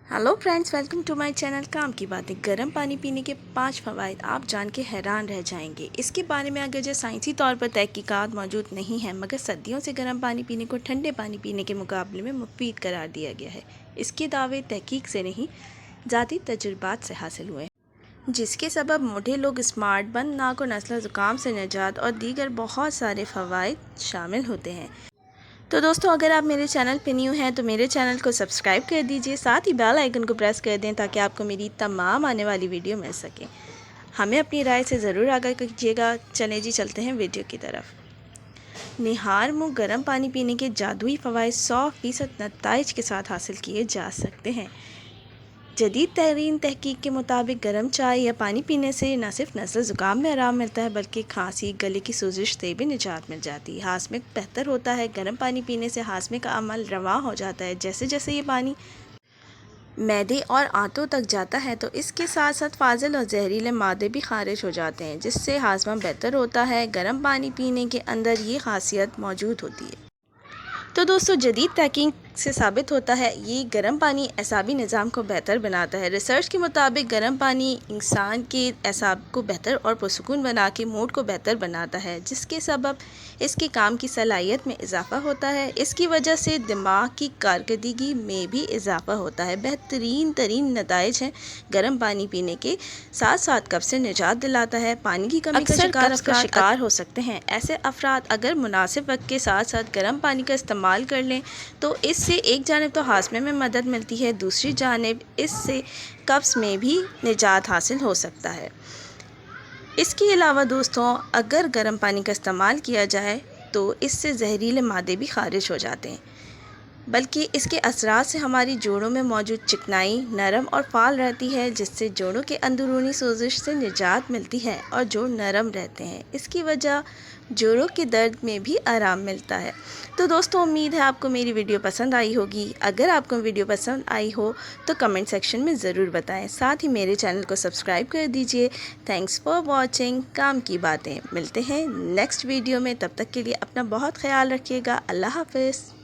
Hello friends, welcome to my channel काम की बातें। गर्म पानी पीने के 5 फ़वाइद आप जान के हैरान रह जाएंगे। इसके बारे में अगर जो साइंसी तौर पर तहकीकात मौजूद नहीं है, मगर सदियों से गर्म पानी पीने को ठंडे पानी पीने के मुकाबले में मुफीद करार दिया गया है। इसके दावे तहकीक से नहीं, ज़ाती तजुर्बात से हासिल हुए हैं, जिसके सबब बूढ़े लोग स्मार्ट, बंद नाक और नज़ला ज़ुकाम से निजात और दीगर बहुत सारे फ़वाइद शामिल होते हैं। तो दोस्तों, अगर आप मेरे चैनल पे न्यू हैं तो मेरे चैनल को सब्सक्राइब कर दीजिए, साथ ही बेल आइकन को प्रेस कर दें ताकि आपको मेरी तमाम आने वाली वीडियो मिल सके। हमें अपनी राय से ज़रूर आगाह कीजिएगा। चलें जी, चलते हैं वीडियो की तरफ। निहार मुँह गर्म पानी पीने के जादुई फ़वाइद 100% नताइज के साथ हासिल किए जा सकते हैं। जदीद तरीन तहकीक के मुताबिक गर्म चाय या पानी पीने से न सिर्फ नज़ला ज़ुकाम में आराम मिलता है, बल्कि खांसी, गले की सोजिश से भी निजात मिल जाती है। हाज़मे बेहतर होता है। गर्म पानी पीने से हाज़मे का अमल रवां हो जाता है। जैसे जैसे ये पानी मैदे और आंतों तक जाता है तो इसके साथ साथ फाजिल और जहरीले मादे भी खारिज हो जाते हैं, जिससे हाज़मा बेहतर होता है। गर्म पानी पीने के अंदर ये खासियत मौजूद होती है। तो दोस्तों, जदीद तहकीक से साबित होता है ये गर्म पानी एसाबी निज़ाम को बेहतर बनाता है। रिसर्च के मुताबिक गर्म पानी इंसान के एसाब को बेहतर और पुरसुकून बना के मूड को बेहतर बनाता है, जिसके सबब इसके काम की सलाहियत में इजाफ़ा होता है। इसकी वजह से दिमाग की कारकर्दगी में भी इजाफ़ा होता है। बेहतरीन तरीन नताइज हैं। गर्म पानी पीने के साथ साथ कब्ज़ से निजात दिलाता है। पानी की कमी का शिकार हो सकते हैं ऐसे अफराद अगर मुनासिब वक्त के साथ साथ गर्म पानी का इस्तेमाल कर लें तो इससे एक जानिब तो हाज़मे में मदद मिलती है, दूसरी जानिब इससे कब्ज़ में भी निजात हासिल हो सकता है। इसके अलावा दोस्तों, अगर गर्म पानी का इस्तेमाल किया जाए तो इससे जहरीले मादे भी खारिज हो जाते हैं, बल्कि इसके असरात से हमारी जोड़ों में मौजूद चिकनाई नरम और फाल रहती है, जिससे जोड़ों के अंदरूनी सोजिश से निजात मिलती है और जोड़ नरम रहते हैं। इसकी वजह जोड़ों के दर्द में भी आराम मिलता है। तो दोस्तों, उम्मीद है आपको मेरी वीडियो पसंद आई होगी। अगर आपको वीडियो पसंद आई हो तो कमेंट सेक्शन में ज़रूर बताएं। साथ ही मेरे चैनल को सब्सक्राइब कर दीजिए। थैंक्स फॉर वॉचिंग काम की बातें। मिलते हैं नेक्स्ट वीडियो में, तब तक के लिए अपना बहुत ख्याल रखिएगा। अल्लाह हाफ़िज़।